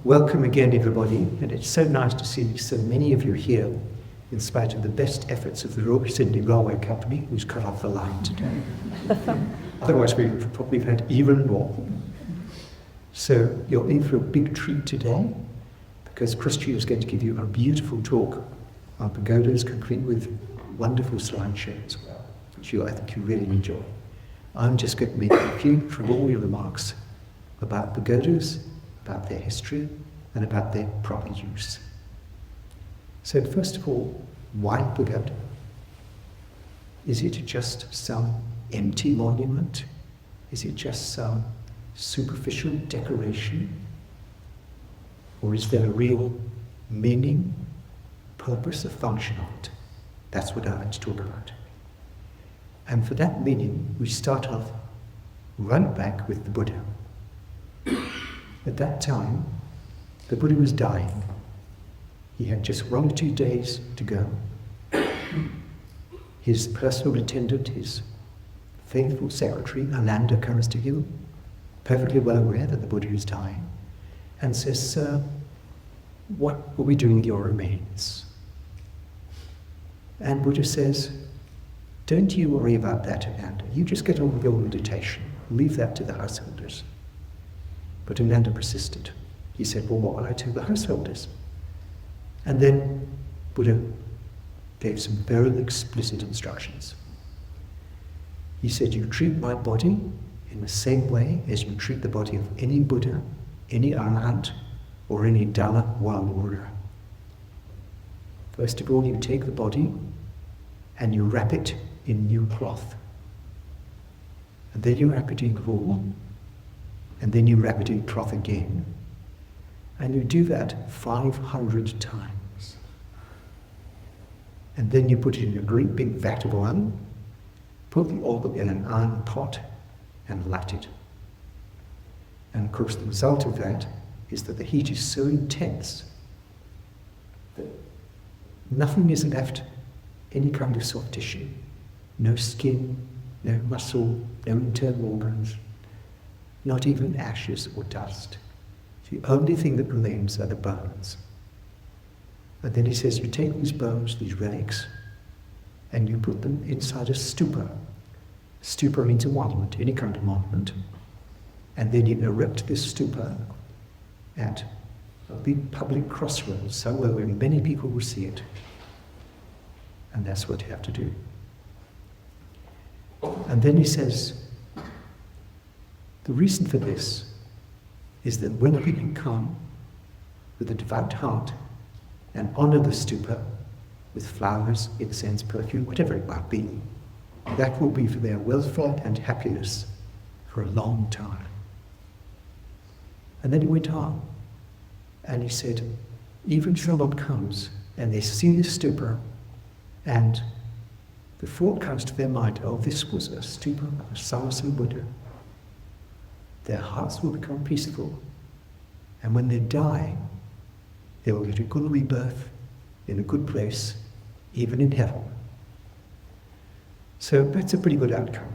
Welcome again, everybody, and it's so nice to see so many of you here, in spite of the best efforts of the Sydney Railway Company, who's cut off the line today. Otherwise, we would probably have had even more. So you're in for a big treat today, because Christian is going to give you a beautiful talk on pagodas, complete with wonderful slideshow as well, which I think you really enjoy. I'm just going to make a few trivial remarks about pagodas, about their history, and about their proper use. So first of all, why pagoda? Is it just some empty monument? Is it just some superficial decoration? Or is there a real meaning, purpose, or function of it? That's what I like to talk about. And for that meaning, we start off right back with the Buddha. At that time, the Buddha was dying. He had just 1 or 2 days to go. His personal attendant, his faithful secretary, Ananda, comes to him, perfectly well aware that the Buddha is dying, and says, "Sir, what will we do with your remains?" And Buddha says, "Don't you worry about that, Ananda. You just get on with your meditation. Leave that to the householders." But Ananda persisted. He said, "Well, what will I tell the householders?" And then Buddha gave some very explicit instructions. He said, "You treat my body in the same way as you treat the body of any Buddha, any Arhat, or any Dhamma wild warrior. First of all, you take the body and you wrap it in new cloth. And then you wrap it in wool. And then you wrap it in cloth again. And you do that 500 times. And then you put it in a great big vat of oil, put the oil in an iron pot, and light it. And of course the result of that is that the heat is so intense that nothing is left, any kind of soft tissue. No skin, no muscle, no internal organs, not even ashes or dust. The only thing that remains are the bones. And then he says, you take these bones, these relics, and you put them inside a stupa. Stupa means a monument, any kind of monument. And then you erect this stupa at a big public crossroads, somewhere where many people will see it. And that's what you have to do. And then he says, the reason for this is that when people come with a devout heart and honor the stupa with flowers, incense, perfume, whatever it might be, that will be for their welfare and happiness for a long time. And then he went on, and he said, even if someone comes and they see the stupa, and the thought comes to their mind, oh, this was a stupa of so-and-so Buddha, their hearts will become peaceful, and when they die, they will get a good rebirth in a good place, even in heaven. So that's a pretty good outcome.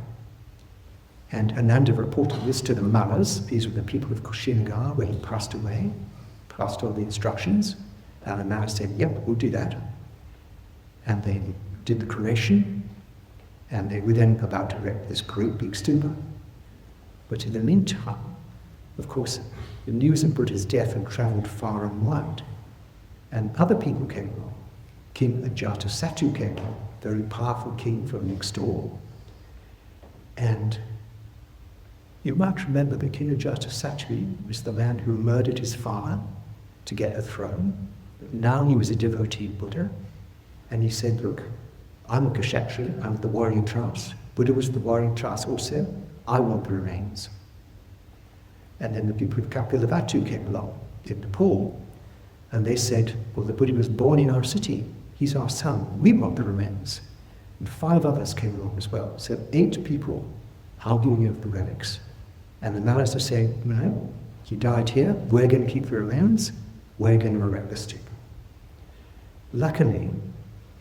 And Ananda reported this to the Mallas. These were the people of Kushingar, where he passed away, passed all the instructions, and the Mallas said, yep, we'll do that. And they did the creation, and they were then about to erect this great big stupa. But in the meantime, of course, the news of Buddha's death had travelled far and wide, and other people came along. King Ajatasattu came along, very powerful king from next door. And you might remember that King Ajatasattu was the man who murdered his father to get a throne. But now he was a devotee of Buddha, and he said, look, I'm a Kshatriya, I'm the warrior class. Buddha was the warrior class also. I want the remains. And then the people of Kapilavatthu came along in Nepal, and they said, well, the Buddha was born in our city. He's our son. We want the remains. And 5 others came along as well. So 8 people arguing over the relics. And the Mallas are saying, no, he died here. We're going to keep the remains. We're going to erect the stupa. Luckily,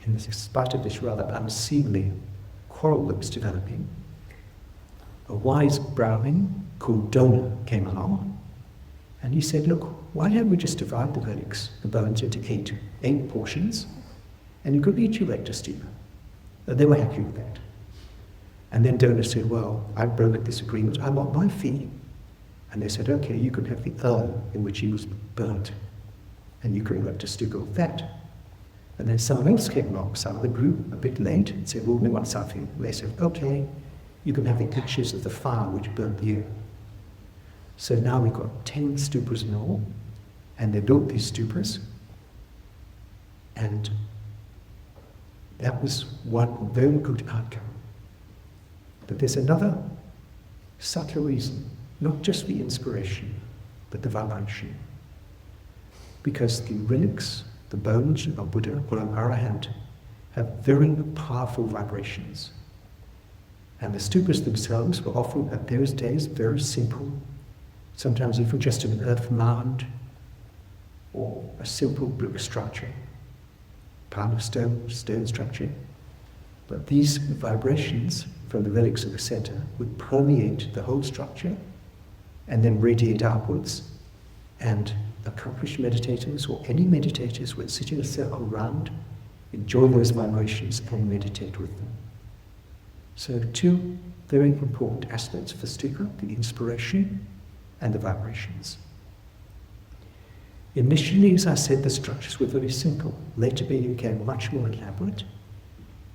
in spite of this rather unseemly quarrel that was developing, a wise Brahmin called Dona came along, And he said, look, why don't we just divide the relics, the bones, into eight portions, and you could each erect a stupa. And they were happy with that. And then donors said, well, I broke this agreement, I want my fee. And they said, okay, you can have the urn in which he was burnt, and you can erect a stupa of that. And then someone else came along, some of the group, a bit late, and said, well, we want something. They said, okay, you can have the ashes of the fire which burnt you. So now we've got 10 stupas in all, and they built these stupas, and that was one very good outcome. But there's another subtle reason, not just the inspiration, but the vibration. Because the relics, the bones of a Buddha or an Arahant, have very powerful vibrations. And the stupas themselves were often, at those days, very simple. Sometimes even just an earth mound or a simple brick structure, part of stone structure. But these vibrations from the relics of the center would permeate the whole structure and then radiate outwards, and accomplished meditators or any meditators would sit in a circle around, enjoy those vibrations and meditate with them. So two very important aspects of the stupa, the inspiration and the vibrations. Initially, as I said, the structures were very simple. Later they became much more elaborate.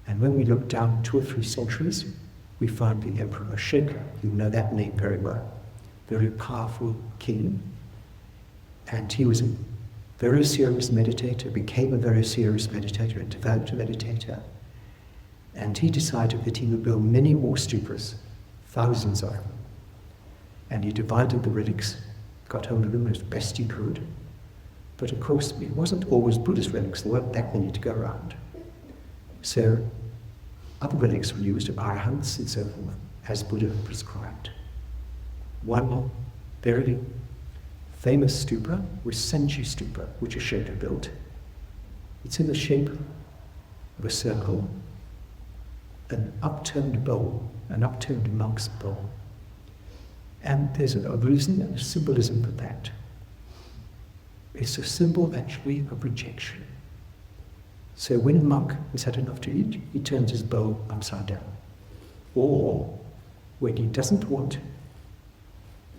And when we look down 2 or 3 centuries, we find the Emperor Ashoka, you know that name very well, very powerful king. And he was a very serious meditator, became a very serious meditator and devout meditator. And he decided that he would build many more stupas, thousands of them. And he divided the relics, got hold of them as best he could. But of course, it wasn't always Buddhist relics, there weren't that many to go around. So other relics were used of Arahants and so forth, as Buddha prescribed. One very famous stupa was Senji stupa, which Ashoka built. It's in the shape of a circle, an upturned bowl, an upturned monk's bowl. And there's a reason and a symbolism for that. It's a symbol actually of rejection. So when a monk has had enough to eat, he turns his bowl upside down. Or when he doesn't want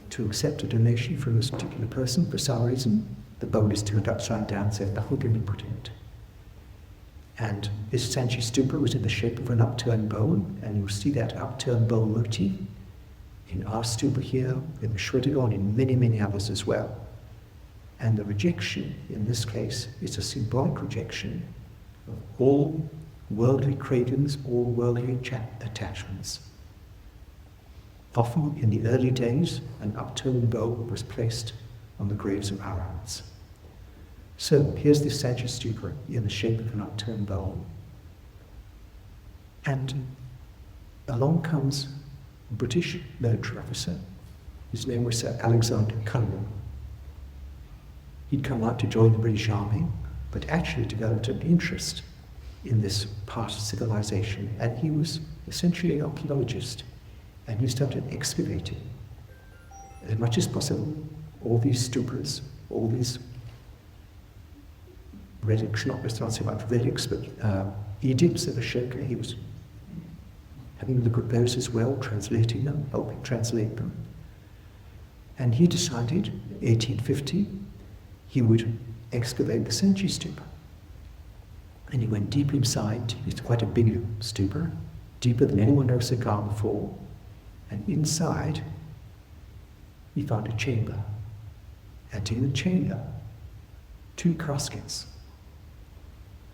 to accept a donation from this particular person for some reason, the bowl is turned upside down, so nothing can be put in it. And this Sanchi stupa was in the shape of an upturned bowl, and you'll see that upturned bowl motif in our stupa here, in the Shwedagon, in many, many others as well. And the rejection, in this case, is a symbolic rejection of all worldly cravings, all worldly attachments. Often in the early days, an upturned bowl was placed on the graves of Arahants. So here's this Sanchi stupa in the shape of an upturned bowl. And along comes a British military officer. His name was Sir Alexander Cunningham. He'd come out to join the British Army, but actually developed an interest in this past civilization, and he was essentially an archaeologist, and he started excavating as much as possible all these stupas, all these relics, not so much relics, but edicts of Ashoka. He was having a look at those as well, translating them, helping translate them. And he decided, 1850, he would excavate the Senji stupa. And he went deep inside. It's quite a big stupa, deeper than anyone else had gone before. And inside, he found a chamber. And in the chamber, 2 caskets.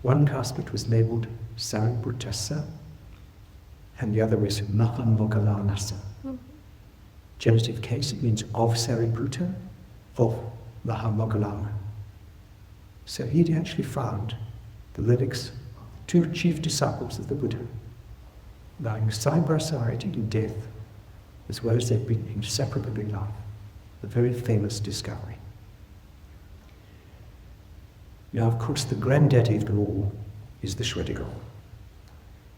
One casket was labeled Saripurtassa, and the other was Mahamoggallānassa. Genitive case, it means of Sariputta, of Mahamoggallāna. So he'd actually found the relics of 2 chief disciples of the Buddha, lying side by side in death, as well as they've been inseparable in life. A very famous discovery. Now, of course, the granddaddy of them all is the Shwedagon.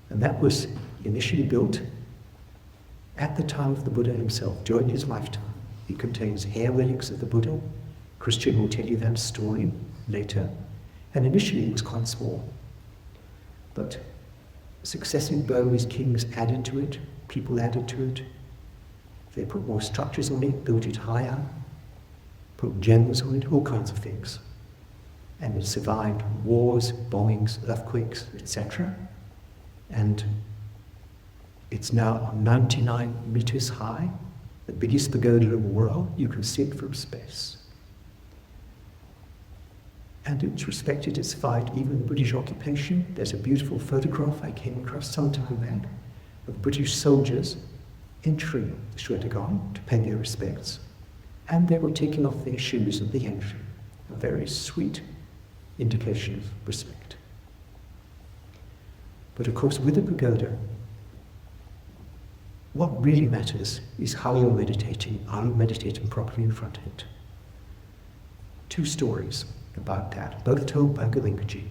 And that was initially built at the time of the Buddha himself, during his lifetime. It contains hair relics of the Buddha, Christian will tell you that story later. And initially it was quite small. But successive Burmese kings added to it, people added to it. They put more structures on it, built it higher, put gems on it, all kinds of things. And it survived wars, bombings, earthquakes, etc. And it's now 99 meters high, the biggest pagoda in the world. You can see it from space. And it's respected, it's survived even British occupation. There's a beautiful photograph I came across some time back of British soldiers entering the Shwedagon to pay their respects. And they were taking off their shoes at the entry. A very sweet indication of respect. But of course, with the pagoda, what really matters is how you're meditating. Are you meditating properly in front of it? Two stories about that, both told by Goenkaji.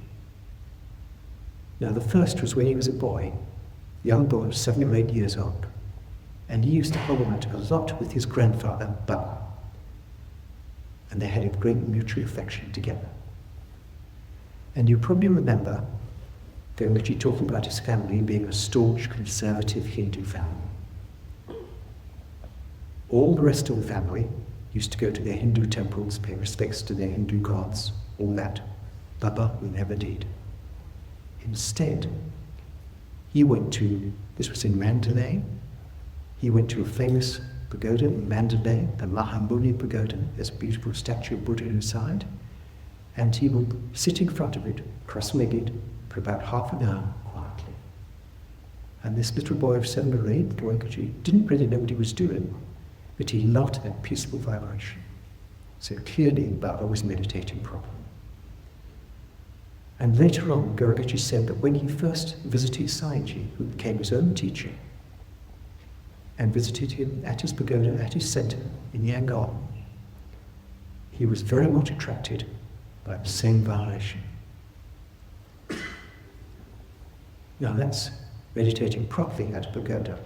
Now the first was when he was a boy, young boy, 7 or 8 years old, and he used to hold out a lot with his grandfather, Baba, and they had a great mutual affection together. And you probably remember Goenkaji talking about his family being a staunch, conservative Hindu family. All the rest of the family used to go to their Hindu temples, pay respects to their Hindu gods, all that. Baba never did. Instead, he went to, this was in Mandalay, he went to a famous pagoda in Mandalay, the Mahamuni Pagoda. There's a beautiful statue of Buddha inside, and he would sit in front of it, cross-legged, for about half an hour, quietly. And this little boy of 7 or 8, Goenkaji, didn't really know what he was doing, but he loved that peaceful vibration. So clearly Baba was meditating properly. And later on, Goenkaji said that when he first visited Sayagyi, who became his own teacher, and visited him at his pagoda, at his center in Yangon, he was very much attracted by the same vibration. Now that's meditating properly at a pagoda.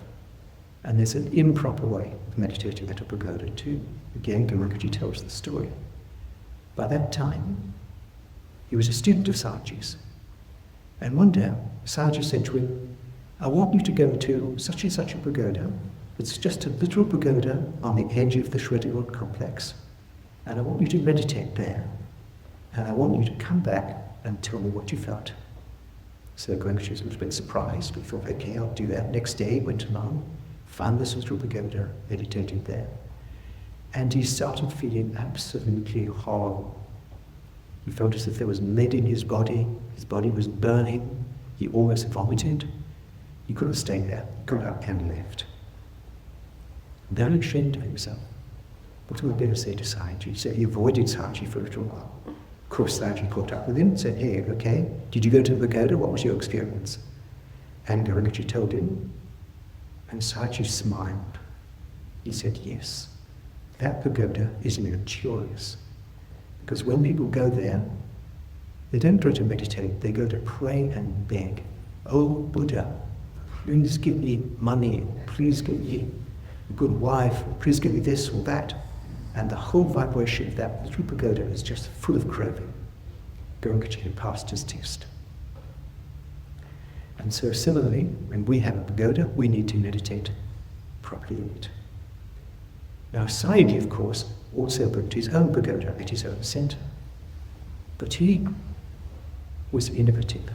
And there's an improper way of meditating at a pagoda too. Again, Goenkaji tells the story. By that time, he was a student of Sayagyi's. And one day, Sayagyi said to him, I want you to go to such and such a pagoda. It's just a little pagoda on the edge of the Shwedagon complex. And I want you to meditate there. And I want you to come back and tell me what you felt. So Goenkaji was a little bit surprised. We thought, okay, I'll do that. Next day, he went along, found this little pagoda, meditated there. And he started feeling absolutely horrible. He felt as if there was lead in his body was burning, he almost vomited. He could have stayed there, got up and left. Then ashamed of himself. What am I going to say to Sayagyi? So he avoided Sayagyi for a little while. Of course, Sayagyi caught up with him and said, hey, okay, did you go to the pagoda? What was your experience? And Goenkaji told him, and Sayagyi smiled. He said, yes, that pagoda is luxurious. Because when people go there, they don't go to meditate, they go to pray and beg. Oh, Buddha, please give me money, please give me a good wife, please give me this or that. And the whole vibration of that little pagoda is just full of craving. Goenkaji had passed his test. And so similarly, when we have a pagoda, we need to meditate properly in it. Now Sayagyi, of course, also built his own pagoda at his own center. But he was innovative.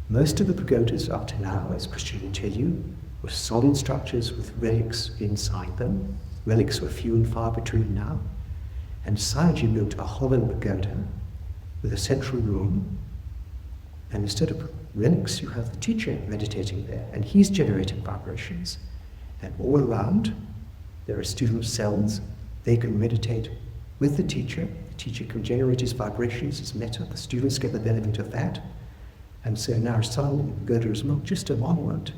Most of the pagodas up to now, as Christian will tell you, were solid structures with relics inside them. Relics were few and far between now. And Sayagyi built a hollow pagoda with a central room. And instead of relics, you have the teacher meditating there, and he's generating vibrations. And all around, there are student cells. They can meditate with the teacher. The teacher can generate his vibrations, his metta. The students get the benefit of that. And so now Sayagyi Pagoda is not just a monument.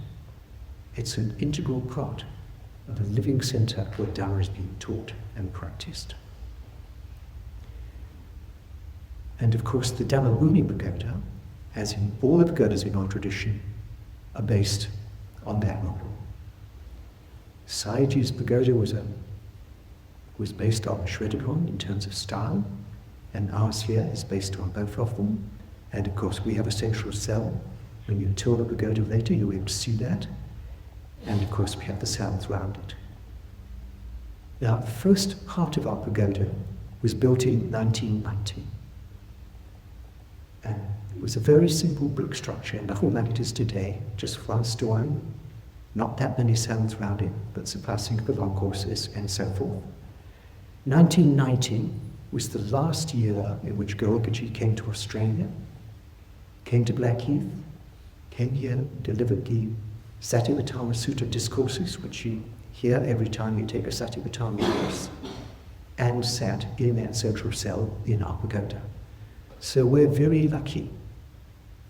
It's an integral part of a living center where Dharma is being taught and practiced. And of course, the Dhammavuni Pagoda, as in all the pagodas in our tradition, are based on that model. Sayagyi's pagoda was a was based on Shwedagon in terms of style, and ours here is based on both of them. And of course we have a central cell. When you tour the pagoda later, you'll be able to see that. And of course we have the cells around it. Now, the first part of our pagoda was built in 1990. And it was a very simple brick structure, nothing like it is today, just one stone, not that many cells around it, but surpassing the long courses and so forth. 1990 was the last year in which Goenkaji came to Australia, came to Blackheath, came here, delivered the Satipatthana Sutta discourses, which you hear every time you take a Satipatthana course, and sat in that central cell in our pagoda. So we're very lucky.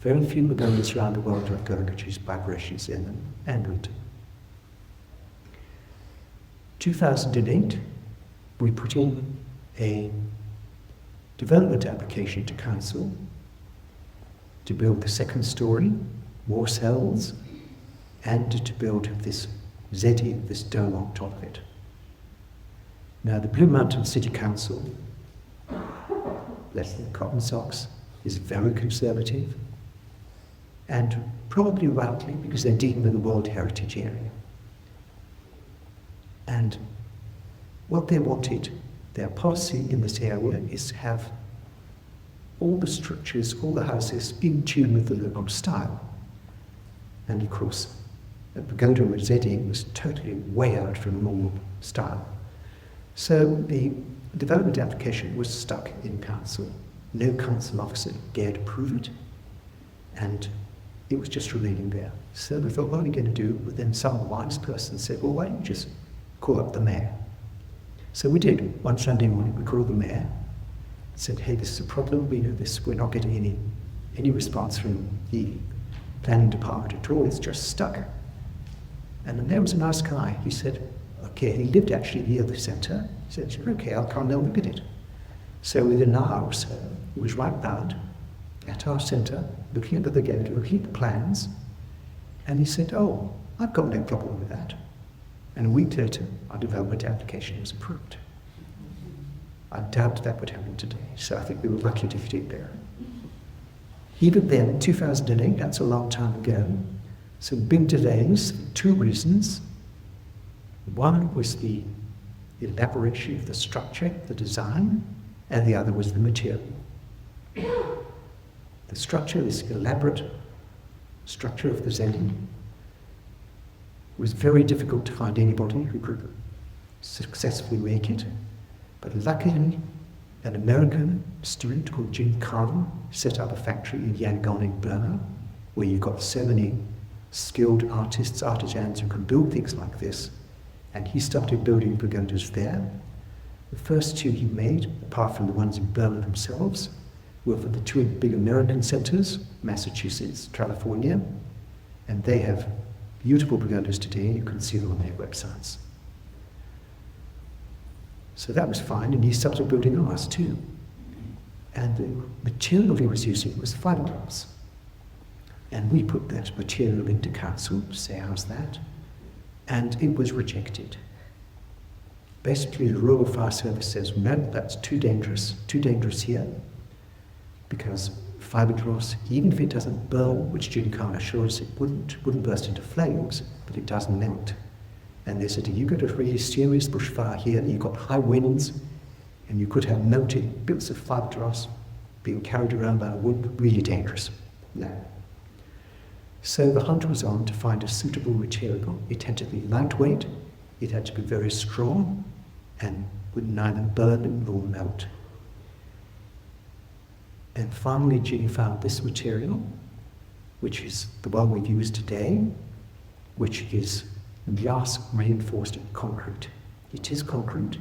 Very few pagodas around the world have Goenkaji's vibrations in them, and written. 2008, we put in a development application to council to build the second story, more cells, and to build this zeti, this dome on top of it. Now the Blue Mountain City Council, less than cotton socks, is very conservative, and probably rightly, because they're dealing with the World Heritage Area. And what they wanted, their policy in this area, is to have all the structures, all the houses in tune with the local style. And of course, the pagoda with zeti was totally way out from normal style. So the development application was stuck in council. No council officer dared approve it, and it was just remaining there. So we thought, what are we going to do? But then some wise person said, well, why don't you just call up the mayor? So we did. One Sunday morning, we called the mayor, said, hey, this is a problem, we know this, we're not getting any response from the planning department at all, it's just stuck. And the mayor was a nice guy. He said, okay, he lived actually near the centre. He said, okay, I'll come and look at it. So within an hour or so, he was right round at our centre, looking at the pagoda, looking at the plans, and he said, oh, I've got no problem with that. And a week later, our development application was approved. I doubt that would happen today, so I think we were lucky to fit it there. Even then, in 2008, that's a long time ago, some big delays for two reasons. One was the elaboration of the structure, the design, and the other was the material. The structure, this elaborate structure of the zeti, was very difficult to find anybody who could successfully make it. But luckily, an American student called Jim Carlin set up a factory in Yangon in Burma, where you've got so many skilled artists, artisans who can build things like this. And he started building pagodas there. The first two he made, apart from the ones in Burma themselves, were for the two big American centers, Massachusetts, California, and they have beautiful pagodas today, and you can see them on their websites. So that was fine, and he started building ours too. And the material he was using was fiberglass. And we put that material into council to say, how's that? And it was rejected. Basically, the Rural Fire Service says, no, that's too dangerous here, because fiberglass, even if it doesn't burn, which Jim Carr assures it wouldn't burst into flames, but it does melt. And they said, you got a really serious bushfire here, and you've got high winds, and you could have melted bits of fiberglass being carried around by a wind, really dangerous. No. So the hunt was on to find a suitable material. It had to be lightweight, it had to be very strong, and would neither burn nor melt. And finally, Jim found this material, which is the one we use today, which is glass reinforced concrete. It is concrete,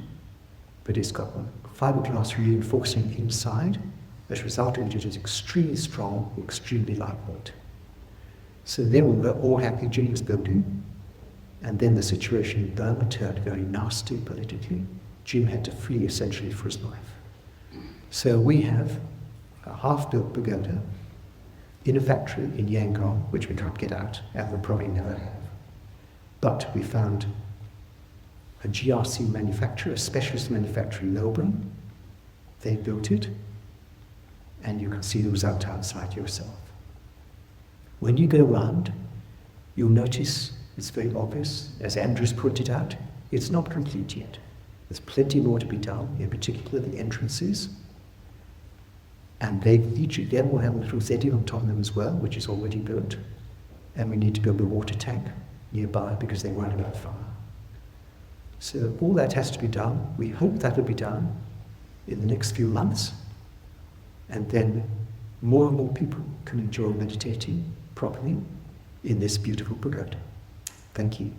but it's got fiberglass reinforcing inside, as resulting it is extremely strong, extremely lightweight. So then we were all happy Jim was building, and then the situation in Burma turned very nasty politically. Jim had to flee essentially for his life. So we have a half-built pagoda in a factory in Yangon, which we can't get out, and we'll probably never have. But we found a GRC manufacturer, a specialist manufacturer in Melbourne. They built it, and you can see the result outside yourself. When you go around, you'll notice it's very obvious, as Andrew's pointed out, it's not complete yet. There's plenty more to be done, in particular the entrances. And each of them will have a little setting on top of them as well, which is already built. And we need to build a water tank nearby because they won't have fire. So all that has to be done. We hope that will be done in the next few months. And then more and more people can enjoy meditating properly in this beautiful pagoda. Thank you.